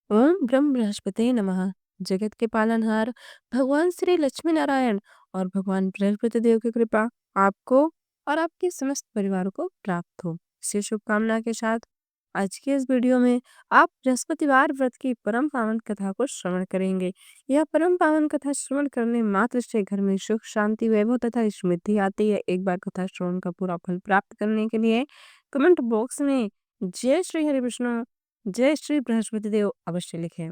ओम ब्रह्म बृहस्पते नमः। जगत के पालनहार भगवान श्री लक्ष्मी नारायण और भगवान बृहस्पति देव की कृपा आपको और आपके समस्त परिवार को प्राप्त हो, इसी शुभकामना के साथ आज के इस वीडियो में आप बृहस्पतिवार व्रत की परम पावन कथा को श्रवण करेंगे। यह परम पावन कथा श्रवण करने मात्र से घर में सुख शांति वैभव तथा समृद्धि आती है। एक बार कथा श्रवण का पूरा फल प्राप्त करने के लिए कमेंट बॉक्स में जय श्री हरि विष्णु, जय श्री बृहस्पति देव अवश्य लिखें।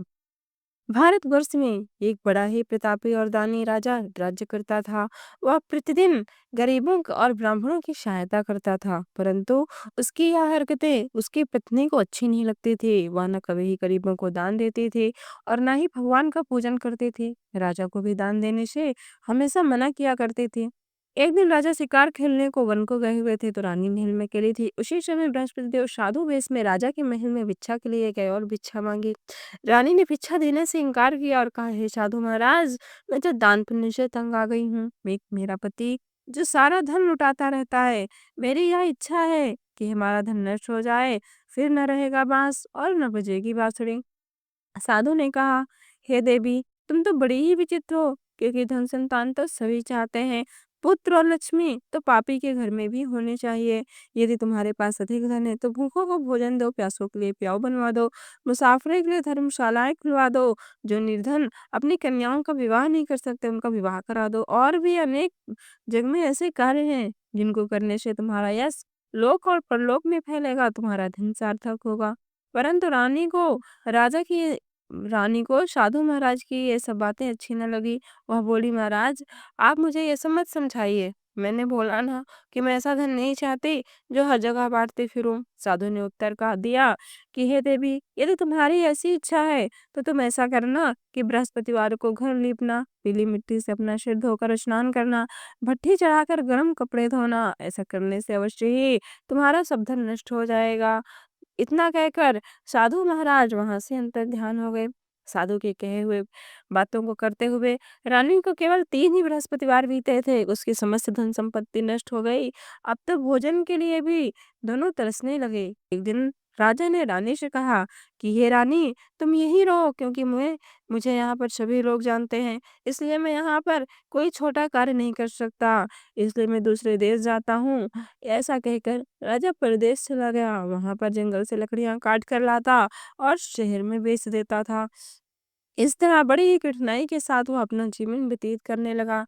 भारतवर्ष में एक बड़ा ही प्रतापी और दानी राजा राज्य करता था। वह प्रतिदिन गरीबों और ब्राह्मणों की सहायता करता था, परंतु उसकी यह हरकतें उसकी पत्नी को अच्छी नहीं लगती थी। वह न कभी ही गरीबों को दान देती थी और न ही भगवान का पूजन करती थी। राजा को भी दान देने से हमेशा मना किया करते थे। एक दिन राजा शिकार खेलने को वन को गए हुए थे, तो रानी महल में अकेली थी। उसी समय बृहस्पति देव साधु वेश में राजा के महल में भिक्षा के लिए गए और भिक्षा मांगी। रानी ने भिक्षा देने से इनकार किया और कहा, हे साधु महाराज, मैं तो दान पुण्य से तंग आ गई हूँ। मेरा पति जो सारा धन लुटाता रहता है, मेरी यह इच्छा है कि हमारा धन नष्ट हो जाए, फिर न रहेगा बांस और न बजेगी बांसुरी। साधु ने कहा, हे देवी, तुम तो बड़ी ही विचित्र हो, क्योंकि धन संतान तो सभी चाहते हैं, पुत्र और लक्ष्मी तो पापी के घर में भी होने चाहिए। यदि तुम्हारे पास अधिक धन है तो भूखों को भोजन दो, प्यासों के लिए प्याऊ बनवा दो, मुसाफिरों के लिए धर्मशालाएं खुलवा दो, जो निर्धन अपनी कन्याओं का विवाह नहीं कर सकते उनका विवाह करा दो। और भी अनेक जग में ऐसे कार्य हैं जिनको करने से तुम्हारा यश लोक और परलोक में फैलेगा, तुम्हारा धन सार्थक होगा। परंतु रानी को साधु महाराज की ये सब बातें अच्छी न लगी। वह बोली, महाराज, आप मुझे ये सब मत समझाइए। मैंने बोला ना कि मैं ऐसा धन नहीं चाहती जो हर जगह बांटते फिरूं। साधु ने उत्तर का दिया कि हे देवी, यदि तुम्हारी ऐसी इच्छा है तो तुम ऐसा करना कि बृहस्पतिवार को घर लीपना, पीली मिट्टी से अपना सिर धोकर स्नान करना, भट्ठी चढ़ाकर गर्म कपड़े धोना। ऐसा करने से अवश्य ही तुम्हारा सब धन नष्ट हो जाएगा। इतना कहकर साधु महाराज वहां से अंतर्ध्यान हो गए। साधु के कहे हुए बातों को करते हुए रानी को केवल 3 ही बृहस्पतिवार बीते थे, उसकी समस्त धन संपत्ति नष्ट हो गई। अब तो भोजन के लिए भी दोनों तरसने लगे। एक दिन राजा ने रानी से कहा कि हे रानी, तुम यहीं रहो, क्योंकि मुझे यहाँ पर सभी लोग जानते हैं, इसलिए मैं यहाँ पर कोई छोटा कार्य नहीं कर सकता, इसलिए मैं दूसरे देश जाता हूँ। ऐसा कहकर राजा परदेश चला गया। वहां पर जंगल से लकड़ियां काट कर लाता और शहर में बेच देता था। इस तरह बड़ी ही कठिनाई के साथ वो अपना जीवन व्यतीत करने लगा।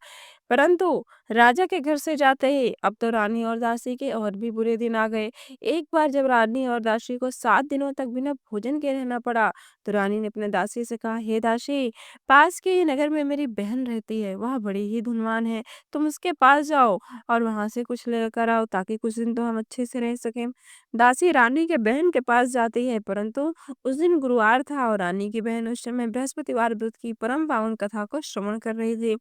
परंतु राजा के घर से जाते ही अब तो रानी और दासी के और भी बुरे दिन आ गए। एक बार जब रानी और दासी को 7 दिनों तक बिना भोजन के रहना पड़ा, तो रानी ने अपने दासी से कहा, हे दासी, पास के ही नगर में मेरी बहन रहती है, वह बड़ी ही धनवान है, तुम उसके पास जाओ और वहां से कुछ लेकर आओ, ताकि कुछ दिन तो हम अच्छे से रह सकें। दासी रानी के बहन के पास जाती है, परंतु उस दिन गुरुवार था और रानी की बहन उस समय बृहस्पतिवार व्रत की परम पावन कथा को श्रवण कर रही थी।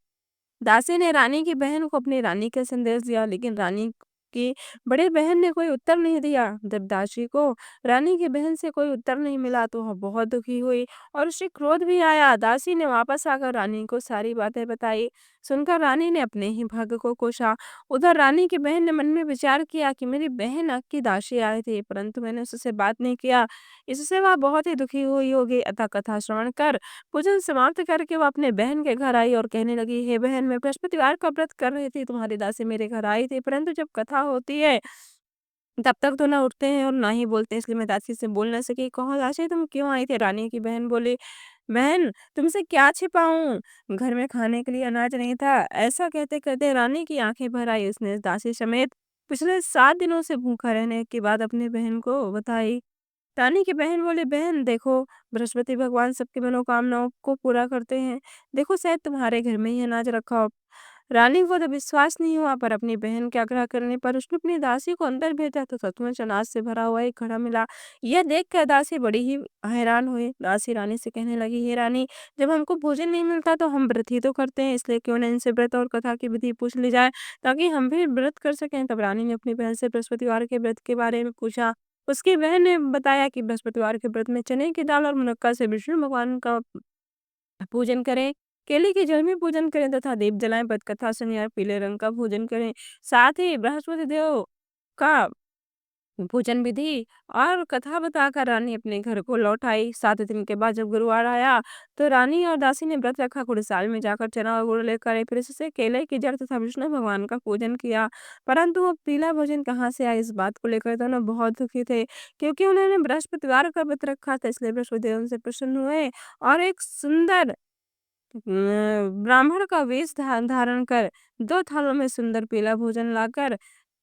दासी ने रानी की बहन को अपनी रानी का संदेश दिया, लेकिन रानी की बड़ी बहन ने कोई उत्तर नहीं दिया। जब दासी को रानी की बहन से कोई उत्तर नहीं मिला तो वह बहुत दुखी हुई और उसे क्रोध भी आया। दासी ने वापस आकर रानी को सारी बातें बताई। सुनकर रानी ने अपने ही भाग्य को कोसा। उधर रानी की बहन ने मन में विचार किया कि मेरी बहन अक्की की दासी आए थे, परंतु मैंने उससे बात नहीं किया, इससे वह बहुत ही दुखी हुई होगी। अतः कथा श्रवण कर पूजन समाप्त करके वो अपने बहन के घर आई और कहने लगी, हे बहन, मैं बृहस्पतिवार का व्रत कर रही थी, तुम्हारी दासी मेरे घर आई थी, परंतु जब कथा होती है तब तक तो ना उठते हैं और ना ही बोलते हैं, इसलिए मैं दासी से बोल ना सकी। कहो दासी, तुम क्यों आई थी? रानी की बहन बोली, बहन, तुमसे क्या छिपाऊं, घर में खाने के लिए अनाज नहीं था। ऐसा कहते कहते रानी की आंखें भर आई। उसने दासी समेत पिछले 7 दिनों से भूखा रहने की बात अपनी बहन को बताई। रानी की बहन बोले, बहन देखो, बृहस्पति भगवान सबकी मनोकामनाओं को पूरा करते हैं, देखो शायद तुम्हारे घर में ही अनाज रखा हो। रानी को तो विश्वास नहीं हुआ, पर अपनी बहन के आग्रह करने पर उसने अपनी दासी को अंदर भेजा तो सचमुच अनाज से भरा हुआ एक घड़ा मिला। यह देख कर दासी बड़ी ही हैरान हुई। दासी रानी से कहने लगी, हे रानी, जब हमको भोजन नहीं मिलता तो हम व्रत ही तो करते हैं, इसलिए क्यों न इनसे व्रत और कथा की विधि पूछ ली जाए, ताकि हम भी व्रत कर सकें। तब रानी ने अपनी बहन से बृहस्पतिवार के व्रत के बारे में पूछा। उसकी बहन ने बताया कि बृहस्पतिवार के व्रत में चने की दाल और मुनक्का से विष्णु भगवान का पूजन करें, केले के जल में पूजन करें तथा दीप जलाएं, पटकथा सुनिए और पीले रंग का भोजन करें। साथ ही बृहस्पति देव का भोजन विधि और कथा बताकर रानी अपने घर को लौट आई। 7 दिन के बाद जब गुरुवार आया, तो रानी और दासी ने व्रत रखा, कुड़साल में जाकर चना और गुड़ लेकर आए, फिर इससे केले की जड़ तथा विष्णु भगवान का पूजन किया। परंतु वो पीला भोजन कहाँ से आया, इस बात को लेकर दोनों बहुत दुखी थे, क्योंकि उन्होंने बृहस्पतिवार का व्रत रखा था, इसलिए बृहस्पतिदेव उनसे प्रसन्न हुए और एक सुंदर ब्राह्मण का वेश धारण कर 2 थालों में सुंदर पीला भोजन लाकर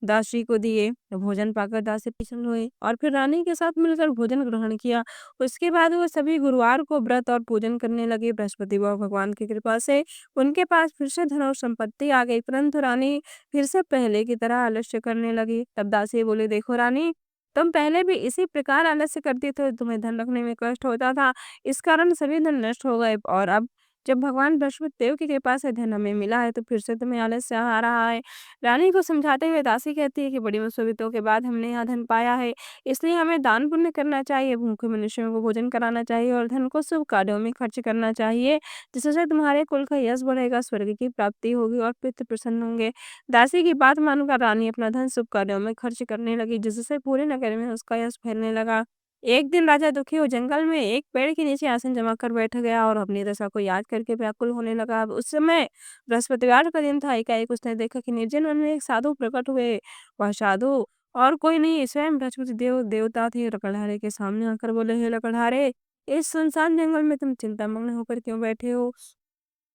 दासी को दिए। भोजन पाकर दासी प्रसन्न हुई और फिर रानी के साथ मिलकर भोजन ग्रहण किया। उसके बाद वो सभी गुरुवार को व्रत और पूजन करने लगे। बृहस्पति व भगवान की कृपा से उनके पास फिर से धन और संपत्ति आ गई, परंतु रानी फिर से पहले की तरह आलस्य करने लगी। तब दासी बोली, देखो रानी, तुम पहले भी इसी प्रकार आलस्य करती थे, तुम्हें धन रखने में कष्ट होता था, इस कारण सभी धन नष्ट हो गए, और अब जब भगवान बृहस्पति देव की कृपा से धन हमें मिला है, तो फिर से तुम्हें आलस्य आ रहा है। रानी को समझाते हुए दासी कहती है कि बड़ी मुसीबतों के बाद हमने यहाँ धन पाया है, इसलिए हमें दान पुण्य करना चाहिए, भूखे मनुष्यों को भोजन कराना चाहिए और धन को शुभ कार्यों में खर्च करना चाहिए, जिससे तुम्हारे कुल का यश बढ़ेगा, स्वर्ग की प्राप्ति होगी और पितृ प्रसन्न होंगे। दासी की बात मानकर रानी अपना धन शुभ कार्यों में खर्च करने लगी, जिससे पूरे नगर में उसका यश फैलने लगा। एक दिन राजा दुखी हो जंगल में एक पेड़ के नीचे आसन जमा कर बैठ गया और अपनी दशा को याद करके व्याकुल होने लगा। अब उस समय बृहस्पतिवार का दिन था। एकाएक उसने देखा कि निर्जन वन में एक साधु प्रकट हुए। वह साधु और कोई नहीं, स्वयं बृहस्पति देवता थे। लकड़हारे के सामने आकर बोले, हे लकड़हारे, इस सुनसान जंगल में तुम चिंतामग्न होकर क्यों बैठे हो?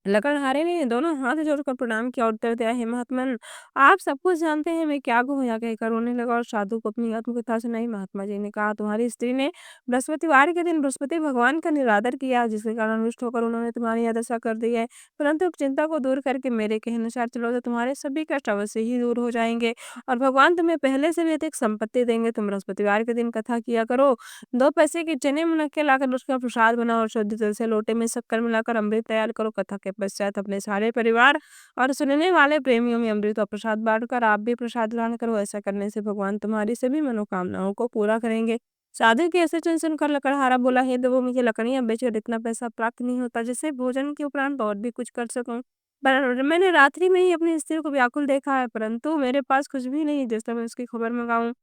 लकड़हारे ने दोनों हाथ जोड़कर प्रणाम किया और उत्तर दिया, हे महात्मन, आप सब कुछ जानते हैं, मैं क्या कहूँ? यहाँ कहकर रोने लगा और साधु को अपनी आत्मकथा सुनाई। महात्मा जी ने कहा, तुम्हारी स्त्री ने बृहस्पतिवार के दिन बृहस्पति भगवान का निरादर किया, जिसके कारण रुष्ट होकर उन्होंने तुम्हारी यह दशा कर दी है, परंतु चिंता को दूर करके मेरे कहे अनुसार चलो तो तुम्हारे सभी कष्ट अवश्य ही दूर हो जाएंगे और भगवान तुम्हें पहले से भी अधिक संपत्ति देंगे। तुम बृहस्पतिवार के दिन कथा किया करो, 2 पैसे के चने मुनक्के लाकर उसका प्रसाद बनाओ और शुद्ध जल से लोटे में शक्कर मिलाकर अमृत तैयार करो। कथा के पश्चात अपने सारे परिवार और सुनने वाले प्रेमियों में अमृत और प्रसाद बांटकर आप भी प्रसाद ग्रहण करो। ऐसा करने से भगवान तुम्हारी सभी मनोकामनाओं को पूरा करेंगे। साधु के ऐसे वचन सुनकर लकड़हारा बोला, हे देवों, मुझे लकड़ियां बेचकर इतना पैसा प्राप्त नहीं होता जिससे भोजन के उपरांत और भी कुछ कर सकूं। पर मैंने रात्रि में ही अपनी स्त्री को व्याकुल देखा है, परंतु मेरे पास कुछ भी नहीं जिससे मैं उसकी खबर मंगाऊं।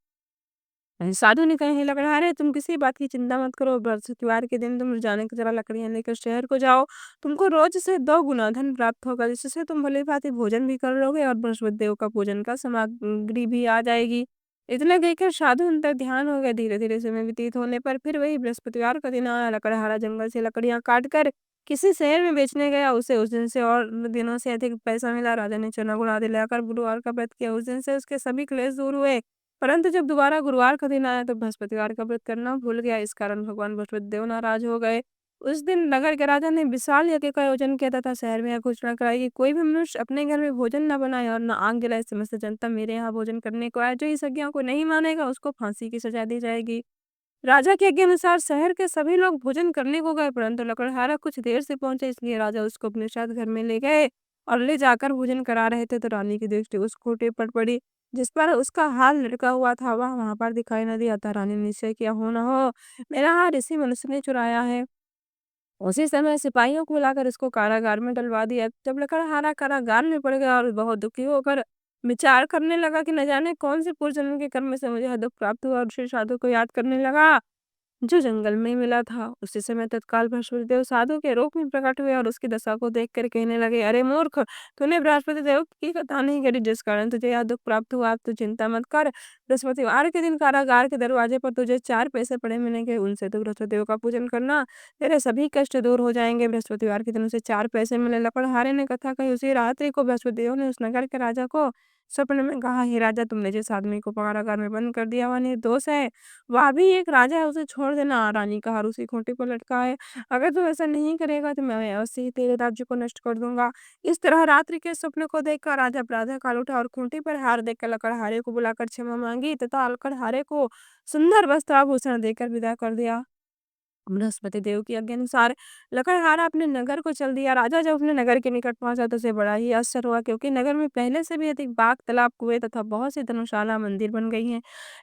साधु ने कहा, हे लकड़हारे, तुम किसी बात की चिंता मत करो, बृहस्पतिवार के दिन तुम जाने की तरह लकड़ियां लेकर शहर को जाओ, तुमको रोज से 2 गुना धन प्राप्त होगा, जिससे तुम भली भांति भोजन भी कर लोगे और बृहस्पति देव का पूजन का सामग्री भी आ जाएगी। इतना कहकर साधु अंतर ध्यान हो गए। धीरे धीरे समय व्यतीत होने पर फिर वही बृहस्पतिवार का दिन आया। लकड़हारा जंगल से लकड़ियां काट कर किसी शहर में बेचने गया। उसे उस दिन से और दिनों से अधिक पैसा मिला। राजा ने चना गुड़ आदि लाकर गुरुवार का व्रत किया। उस दिन से उसके सभी क्लेश दूर हुए, परंतु जब दोबारा गुरुवार का दिन आया तो बृहस्पतिवार का व्रत करना भूल गया। इस कारण भगवान बृहस्पति देव नाराज हो गए। उस दिन नगर के राजा ने विशाल यज्ञ का आयोजन किया तथा शहर में यह घोषणा कराई कि कोई भी मनुष्य अपने घर में भोजन न बनाए और न आग जलाए। समस्त जनता मेरे यहाँ भोजन करने को आए। जो इस यज्ञ को नहीं मानेगा उसको फांसी की सजा दी जाएगी। राजा के आज्ञा अनुसार शहर के सभी लोग भोजन करने को गए, परंतु लकड़हारा कुछ देर से पहुंचे, इसलिए राजा उसको अपने साथ घर में ले गए और ले जाकर भोजन करा रहे थे तो रानी की दृष्टि उस खोटे पर पड़ी जिस पर उसका हाथ लटका हुआ था। वह वहां पर दिखाई न दिया था। रानी ने निश्चय किया, हो न हो मेरा हाथ इसी मनुष्य ने चुराया है। उसी समय सिपाहियों को बुलाकर इसको कारागार में डलवा दिया। जब लकड़हारा कारागार में पड़ गया और बहुत दुखी होकर विचार करने लगा कि न जाने कौन से पूर्व जन्म के कर्म से मुझे यह दुख प्राप्त हुआ, और उसी साधु को याद करने लगा जो जंगल में मिला था। उसी समय तत्काल बृहस्पति देव साधु के रूप में प्रकट हुए और उसकी दशा को देखकर कहने लगे, अरे मूर्ख, तूने बृहस्पति देव की कथा नहीं करी, जिस कारण तुझे यह दुख प्राप्त हुआ। अब तू चिंता मत कर। बृहस्पतिवार के दिन कारागार के दरवाजे पर तुझे 4 पैसे पड़े मिलेंगे, उनसे तू बृहस्पति देव का पूजन करना, तेरे सभी कष्ट दूर हो जाएंगे। बृहस्पतिवार के दिन उसे 4 पैसे मिले। लकड़हारे ने कथा कही। उसी रात्रि को बृहस्पति देव ने उस नगर के राजा को सपने में कहा, हे राजा, तुमने जिस आदमी को कारागार में बंद कर दिया वह निर्दोष है, वह भी एक राजा है, उसे छोड़ देना। रानी का हार उसी खूंटी पर लटका है, अगर तू ऐसा नहीं करेगा तो मैं अवश्य ही तेरे राज्य को नष्ट कर दूंगा। इस तरह रात्रि के स्वप्न को देखकर राजा प्रातः काल उठा और खूंटी पर हार देखकर लकड़हारे को बुलाकर क्षमा मांगी तथा लकड़हारे को सुंदर वस्त्राभूषण देकर विदा कर दिया। बृहस्पति देव की आज्ञा अनुसार लकड़हारा अपने नगर को चल दिया। राजा जब अपने नगर के निकट पहुंचा तो उसे बड़ा ही आश्चर्य हुआ, क्योंकि नगर में पहले से भी अधिक बाग, तालाब, कुएं तथा बहुत सी धर्मशाला, मंदिर बन गई हैं।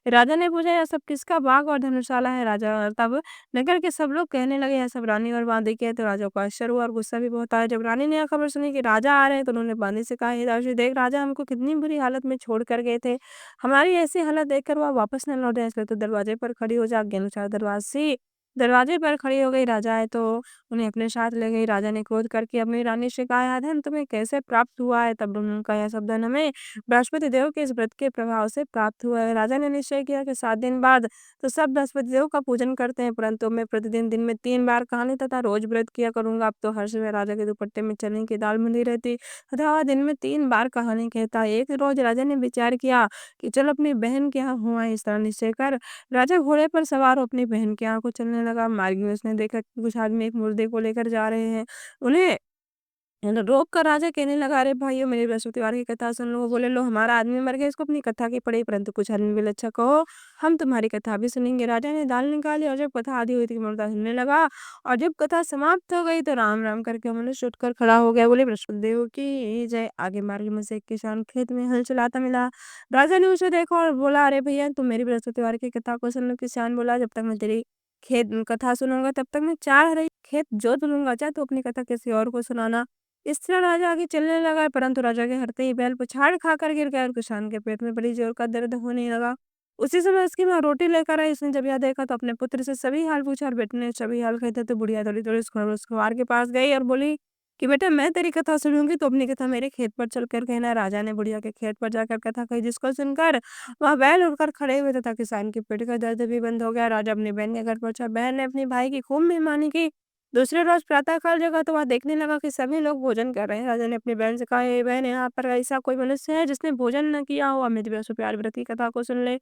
राजा ने पूछा, यह सब किसका बाग और धर्मशाला है? राजा तब नगर के सब लोग कहने लगे, यह सब रानी और बांदी के हैं। तो राजा को आश्चर्य हुआ और गुस्सा भी बहुत आया। जब रानी ने यह खबर सुनी कि राजा आ रहे हैं, तो उन्होंने बांदी से कहा, हे दासी, देख राजा हमको कितनी बुरी हालत में छोड़ कर गए थे। हमारी ऐसी हालत देखकर वह वापस न लौटे, इसलिए तो दरवाजे पर खड़ी हो जा। आज्ञा अनुसार दरवाजे पर खड़ी हो गई। राजा आए तो उन्हें अपने साथ ले गई। राजा ने क्रोध करके अपनी रानी से कहा, यह धन तुम्हें कैसे प्राप्त हुआ है? तब उन्होंने यह सब धन हमें बृहस्पति देव के इस व्रत के प्रभाव से प्राप्त हुआ है। राजा ने निश्चय किया कि 7 दिन बाद तो सब बृहस्पति देव का पूजन करते हैं, परंतु मैं प्रतिदिन दिन में 3 बार कहानी तथा रोज व्रत किया करूंगा। अब तो हर सुबह राजा के दुपट्टे में चने की दाल बंधी रहती तथा वह दिन में 3 बार कहानी कहता। एक रोज राजा ने विचार किया कि चल अपनी बहन के यहाँ हुआ, इस तरह निश्चय कर राजा घोड़े पर सवार हो अपनी बहन के यहाँ को चलने लगा। मार्ग में उसने देखा कि कुछ आदमी एक मुर्दे को लेकर जा रहे हैं। उन्हें रोक कर राजा कहने लगा, अरे भाइयों, मेरी बृहस्पतिवार की कथा सुन लो। वो बोले, लो हमारा आदमी मर गया, इसको अपनी कथा की पड़ी। परंतु कुछ आदमी बोले, अच्छा कहो, हम तुम्हारी कथा भी सुनेंगे। राजा ने दाल निकाली और जब कथा आधी हुई थी, मुर्दा सुनने लगा। और जब कथा समाप्त हो गई तो राम राम करके मनुष्य उठकर खड़ा हो गया। बोले, बृहस्पति देव की जय। आगे मार्ग में से एक किसान खेत में हल चलाता मिला। राजा ने उसे देखा और बोला, अरे भैया, तुम मेरी बृहस्पतिवार की कथा को सुन लो। किसान बोला, जब तक मैं तेरी खेत कथा सुनूंगा तब तक मैं 4 हरी खेत जोत लूंगा, चाहे तो अपनी कथा किसी और को सुनाना। इस तरह राजा आगे चलने लगा, परंतु राजा के हरते ही बैल पछाड़ खाकर गिर गया और किसान के पेट में बड़ी जोर का दर्द होने लगा। उसी समय उसकी माँ रोटी लेकर आई। उसने जब यह देखा तो अपने पुत्र से सभी हाल पूछा और बेटे ने सभी हाल कहे थे। तो बुढ़िया दौड़ी दौड़ी उस कुम्हार के पास गई और बोली कि बेटा, मैं तेरी कथा सुनूंगी तो अपनी कथा मेरे खेत पर चलकर कहना। राजा ने बुढ़िया के खेत पर जाकर कथा कही, जिसको सुनकर वह बैल उठकर खड़े हुए तथा किसान के पेट का दर्द भी बंद हो गया। राजा अपनी बहन के घर पहुंचा। बहन ने अपनी भाई की खूब मेहमानी की। दूसरे रोज प्रातःकाल जगा तो वह देखने लगा कि सभी लोग भोजन कर रहे हैं। राजा ने अपनी बहन से कहा, हे बहन, यहाँ पर ऐसा कोई मनुष्य है जिसने भोजन न किया हो? अब मेरी बृहस्पतिवार व्रत की कथा को सुन ले।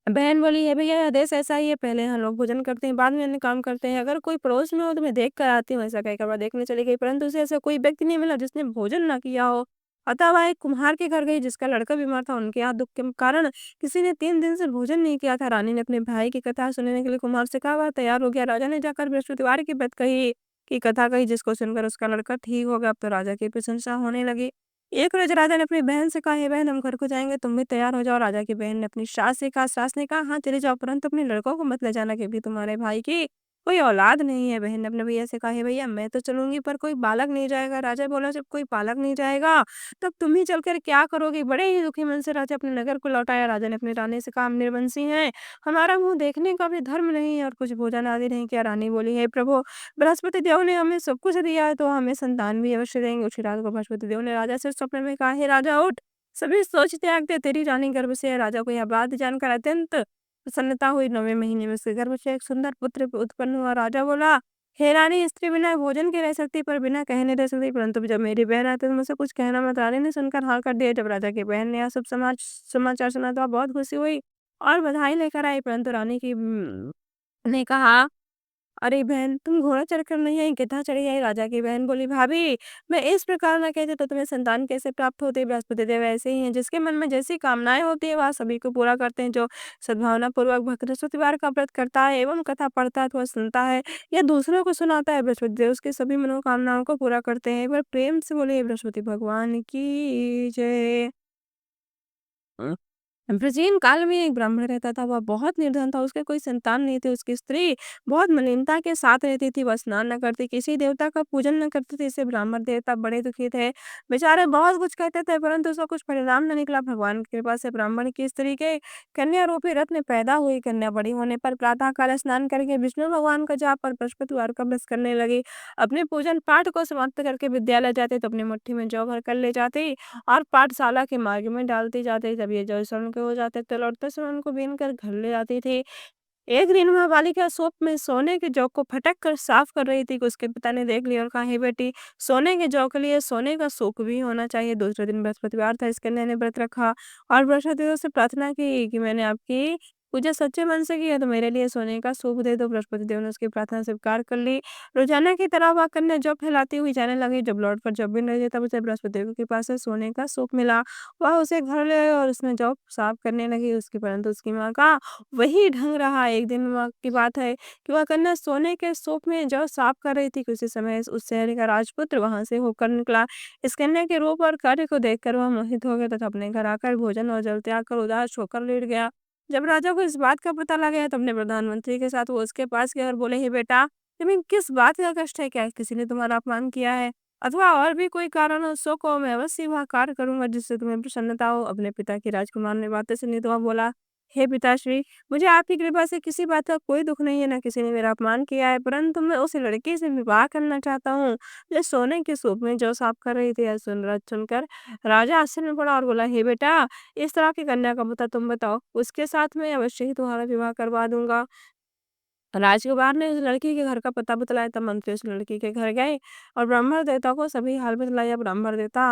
बहन बोली, है भैया, यह देश ऐसा ही है, पहले हम लोग भोजन करते हैं, बाद में अन्य काम करते हैं। अगर कोई पड़ोस में हो तो मैं देख कर आती हूँ। ऐसा कहकर वह देखने चली गई, परंतु उसे ऐसा कोई व्यक्ति नहीं मिला जिसने भोजन ना किया हो। अतः वह एक कुम्हार के घर गई, जिसका लड़का बीमार था। उनके यहाँ दुख के कारण किसी ने 3 दिन से भोजन नहीं किया था। रानी ने अपने भाई की कथा सुनने के लिए कुम्हार से कहा। वह तैयार हो गया। राजा ने जाकर बृहस्पतिवार की बात कही की कथा कही, जिसको सुनकर उसका लड़का ठीक हो गया। अब तो राजा की प्रशंसा होने लगी। एक रोज राजा ने अपनी बहन से कहा, हे बहन, हम घर को जाएंगे, तुम भी तैयार हो जाओ। राजा की बहन ने अपनी सास से कहा। सास ने कहा, हाँ चले जाओ, परंतु अपने लड़कों को मत ले जाना, क्योंकि तुम्हारे भाई की कोई औलाद नहीं है। बहन ने अपने भैया से कहा, हे भैया, मैं तो चलूंगी, पर कोई बालक नहीं जाएगा। राजा बोला, जब कोई बालक नहीं जाएगा तब तुम ही चलकर क्या करोगे? बड़े ही दुखी मन से राजा अपने नगर को लौटाया। राजा ने अपनी रानी से कहा, हम निर्वंशी हैं, हमारा मुंह देखने का भी धर्म नहीं है और कुछ भोजन आदि नहीं किया। रानी बोली, हे प्रभु, बृहस्पति देव ने हमें सब कुछ दिया है, तो हमें संतान भी अवश्य देंगे। उसी रात को बृहस्पति देव ने राजा से स्वप्न में कहा, हे राजा, उठ, सभी सोच त्याग दे, तेरी रानी गर्भ से है। राजा को यह बात जानकर अत्यंत प्रसन्नता हुई। 9वें महीने में उसके गर्भ से एक सुंदर पुत्र उत्पन्न हुआ। राजा बोला, हे रानी, स्त्री बिना भोजन के रह सकती, पर बिना कहे नहीं रह सकती, परंतु जब मेरी बहन आती तो मुझसे कुछ कहना मत। रानी ने सुनकर हाँ कर दिया। जब राजा की बहन ने यह सब समाचार सुना तो वह बहुत खुशी हुई और बधाई लेकर आई। परंतु रानी की ने कहा, अरे बहन, तुम घोड़ा चढ़कर नहीं आई, गधा चढ़ी आई। राजा की बहन बोली, भाभी, मैं इस प्रकार ना कहती तो तुम्हें संतान कैसे प्राप्त होती? बृहस्पति देव ऐसे ही हैं, जिसके मन में जैसी कामनाएं होती है वह सभी को पूरा करते हैं। जो सद्भावना पूर्वक बृहस्पतिवार का व्रत करता है एवं कथा पढ़ता है अथवा सुनता है या दूसरों को सुनाता है, बृहस्पति देव उसकी सभी मनोकामनाओं को पूरा करते हैं। एक बार प्रेम से बोले, बृहस्पति भगवान की जय। प्राचीन काल में एक ब्राह्मण रहता था। वह बहुत निर्धन था, उसके कोई संतान नहीं थे। उसकी स्त्री बहुत मलिनता के साथ रहती थी। वह स्नान न करती, किसी देवता का पूजन न करती थी। इससे ब्राह्मण देवता बड़े दुखी थे। बेचारे बहुत कुछ कहते थे, परंतु उसका कुछ परिणाम न निकला। भगवान की कृपा से ब्राह्मण की स्त्री के कन्या रूपी रत्न पैदा हुई। कन्या बड़ी होने पर प्रातः काल स्नान करके विष्णु भगवान का जाप और बृहस्पतिवार का व्रत करने लगी। अपने पूजन पाठ को समाप्त करके विद्यालय जाते तो अपनी मुट्ठी में जौ भर कर ले जाती और पाठशाला के मार्ग में डालती जाती। जब ये जौ सड़न के हो जाते तो लौटते समय उनको बीन कर घर ले जाती थी। एक दिन वह बालिका सोप में सोने के जौ को फटक कर साफ कर रही थी कि उसके पिता ने देख लिया और कहा, हे बेटी, सोने के जौ के लिए सोने का सूप भी होना चाहिए। दूसरे दिन बृहस्पतिवार था। इस कन्या ने व्रत रखा और बृहस्पति देव से प्रार्थना की कि मैंने आपकी पूजा सच्चे मन से की है तो मेरे लिए सोने का सूप दे दो। बृहस्पति देव ने उसकी प्रार्थना स्वीकार कर ली। रोजाना की तरह वह कन्या जौ फैलाती हुई जाने लगी। जब लौट कर जब भी नहीं तब उसे बृहस्पति देव के पास से सोने का सूप मिला। वह उसे घर ले आई और उसमें जौ साफ करने लगी उसकी, परंतु उसकी माँ का वही ढंग रहा। एक दिन माँ की बात है कि वह कन्या सोने के सूप में जौ साफ कर रही थी कि उसी समय उस शहर का राजपुत्र वहां से होकर निकला। इस कन्या के रूप और कार्य को देखकर वह मोहित हो गया तथा अपने घर आकर भोजन और जल त्याग कर उदास होकर लेट गया। जब राजा को इस बात का पता लगा तो अपने प्रधानमंत्री के साथ वो उसके पास गए और बोले, हे बेटा, तुम्हें किस बात का कष्ट है? क्या किसी ने तुम्हारा अपमान किया है अथवा और भी कोई कारण हो, सो को मैं अवश्य वह कार्य करूंगा जिससे तुम्हें प्रसन्नता हो। अपने पिता की राजकुमार ने बातें सुनी तो वह बोला, हे पिताश्री, मुझे आपकी कृपा से किसी बात का कोई दुख नहीं है, ना किसी ने मेरा अपमान किया है, परंतु मैं उस लड़की से विवाह करना चाहता हूँ जो सोने के सूप में जौ साफ कर रही थी। यह सुनकर राजा आश्चर्य में पड़ा और बोला, हे बेटा, इस तरह की कन्या का पता तुम बताओ, उसके साथ मैं अवश्य ही तुम्हारा विवाह करवा दूंगा। राजकुमार ने उस लड़की के घर का पता बतलाया। तब मंत्री उस लड़की के घर गए और ब्राह्मण देवता को सभी हाल बतलाया। ब्राह्मण देवता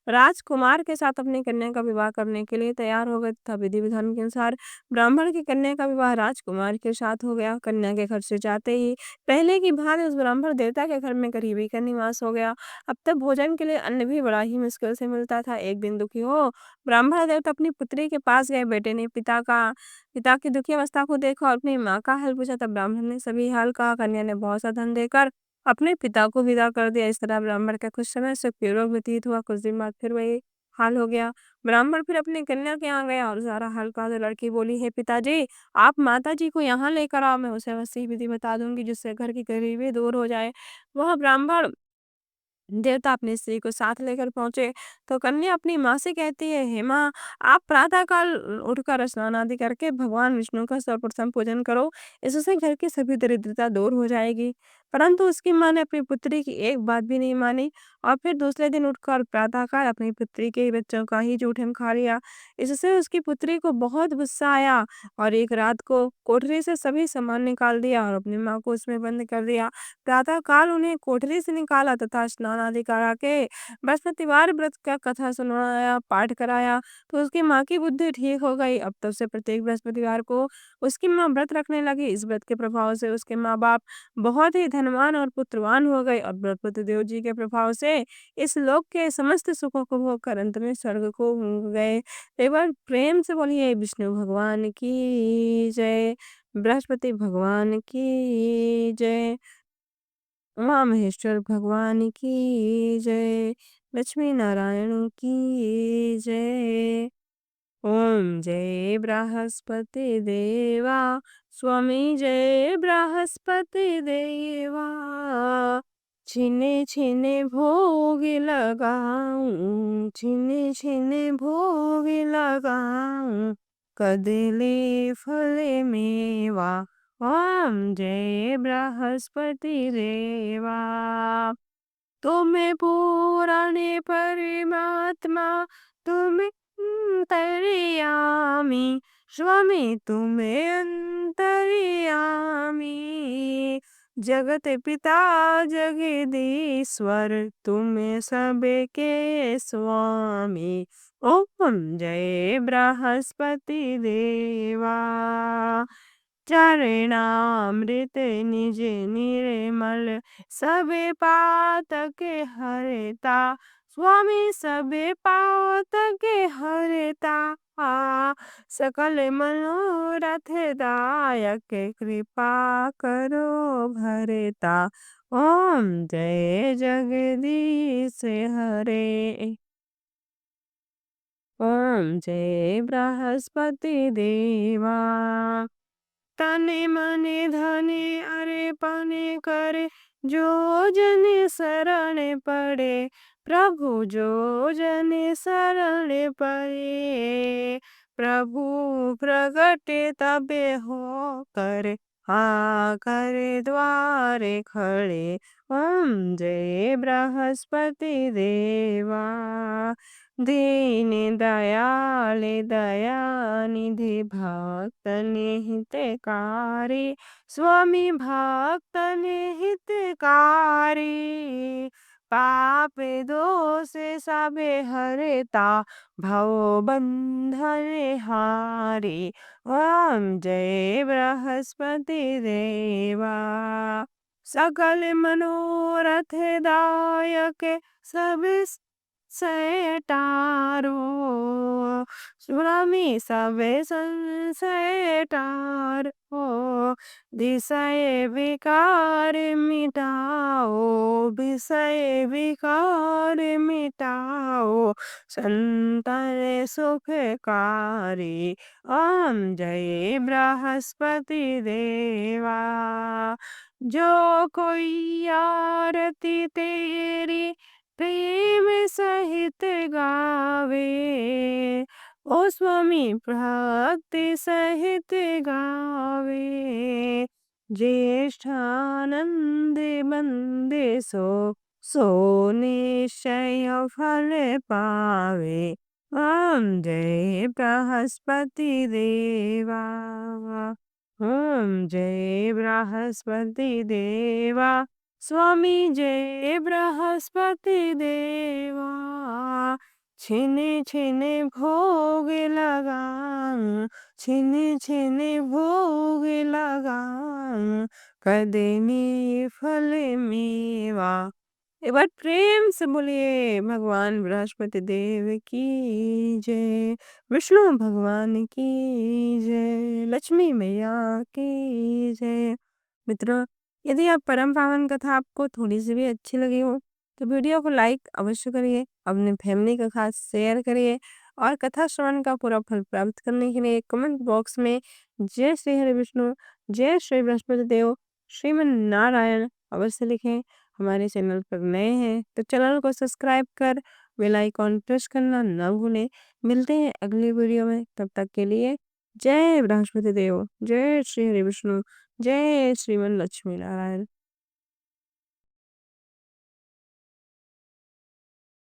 राजकुमार के साथ अपनी कन्या का विवाह करने के लिए तैयार हो गए तथा विधि विधान के अनुसार ब्राह्मण की कन्या का विवाह राजकुमार के साथ हो गया। कन्या के घर से जाते ही पहले की भांति उस ब्राह्मण देवता के घर में गरीबी का निवास हो गया। अब तक भोजन के लिए अन्न भी बड़ा ही मुश्किल से मिलता था। एक दिन दुखी हो ब्राह्मण देवता अपनी पुत्री के पास गए। बेटे ने पिता की दुखी अवस्था को देखा और अपनी माँ का हाल पूछा। तब ब्राह्मण ने सभी हाल कहा। कन्या ने बहुत सा धन देकर अपने पिता को विदा कर दिया। इस तरह ब्राह्मण का कुछ समय सुखपूर्वक व्यतीत हुआ। कुछ दिन बाद फिर वही हाल हो गया। ब्राह्मण फिर अपनी कन्या के यहाँ गया और सारा हाल कहा तो लड़की बोली, हे पिताजी, आप माता जी को यहाँ लेकर आओ, मैं उसे अवश्य ही विधि बता दूंगी जिससे घर की गरीबी दूर हो जाए। वह ब्राह्मण देवता अपनी स्त्री को साथ लेकर पहुंचे तो कन्या अपनी माँ से कहती है, हे माँ, आप प्रातः काल उठकर स्नान आदि करके भगवान विष्णु का सर्वप्रथम पूजन करो, इससे घर की सभी दरिद्रता दूर हो जाएगी। परंतु उसकी माँ ने अपनी पुत्री की एक बात भी नहीं मानी और फिर दूसरे दिन उठकर प्रातः काल अपनी पुत्री के बच्चों का ही जूठन खा लिया। इससे उसकी पुत्री को बहुत गुस्सा आया और एक रात को कोठरी से सभी सामान निकाल दिया और अपनी माँ को उसमें बंद कर दिया। प्रातः काल उन्हें कोठरी से निकाला तथा स्नान आदि करा के बृहस्पतिवार व्रत का कथा सुनाया, पाठ कराया तो उसकी माँ की बुद्धि ठीक हो गई। अब तब से प्रत्येक बृहस्पतिवार को उसकी माँ व्रत रखने लगी। इस व्रत के प्रभाव से उसके माँ बाप बहुत ही धनवान और पुत्रवान हो गए और बृहस्पति देव जी के प्रभाव से इस लोक के समस्त सुखों को भोग कर अंत में स्वर्ग को गए। एक बार प्रेम से बोलिए, विष्णु भगवान की जय, बृहस्पति भगवान की जय, उमा महेश्वर भगवान की जय, लक्ष्मी नारायण की जय। ओम जय बृहस्पति देवा, स्वामी जय बृहस्पति देवा, छिने छिने भोग लगाऊं, छिने छिने भोग लगाऊं, कदली फल मेवा। ओम जय बृहस्पति देवा। तुम्हें पुराणे परमात्मा, तुम्हें अंतर्यामी, स्वामी तुम्हें अंतर्यामी, जगत पिता जगदीश्वर, तुम्हें सबके स्वामी। ओम जय बृहस्पति देवा। चरणामृत निज निर्मल, सबे पातक हरता, स्वामी सबे पातक हरता, सकल मनोरथ दायक, कृपा करो भरता। ओम जय जगदीश हरे। ओम जय बृहस्पति देवा। तने मने धने अर्पण करे, जो जन शरण पड़े, प्रभु जो जन शरण पड़े, प्रभु प्रगट तबे हो कर, हाँ कर द्वारे खड़े। ओम जय बृहस्पति देवा। दीन दयाल दयानिधि, भक्तन हितकारी, स्वामी भक्तन हितकारी, पाप दोष सबे हरता, भव बंधन हारे। ओम जय बृहस्पति देवा। सकल मनोरथ दायक, सब संशय टारो। स्वामी सब संशय टारो। विषय विकार मिटाओ, विषय विकार मिटाओ। संतन सुखकारी। ओम जय बृहस्पति देवा। जो कोई आरती तेरी प्रेम सहित गावे, ओ स्वामी भक्ति सहित गावे। ज्येष्ठानंद बंदे सो निश्चय फल पावे। ओम जय बृहस्पति देवा। ओम जय बृहस्पति देवा। स्वामी जय बृहस्पति देवा। छिने छिने भोग लगाऊं, छिने छिने भोग लगाऊं, कदनी फल मेवा। एक बार प्रेम से बोलिए भगवान बृहस्पति देव की जय, विष्णु भगवान की जय, लक्ष्मी मैया की जय। मित्रों, यदि आप परम पावन कथा आपको थोड़ी सी भी अच्छी लगी हो तो वीडियो को लाइक अवश्य करिए, अपने फैमिली के साथ शेयर करिए और कथा श्रवण का पूरा फल प्राप्त करने के लिए कमेंट बॉक्स में जय श्री हरि विष्णु, जय श्री बृहस्पति देव, श्रीमन नारायण अवश्य लिखें। हमारे चैनल पर नए हैं तो चैनल को सब्सक्राइब कर बेल आइकॉन प्रेस करना ना भूलें। मिलते हैं अगली वीडियो में, तब तक के लिए जय बृहस्पति देव, जय श्री हरि विष्णु, जय श्रीमन लक्ष्मी नारायण।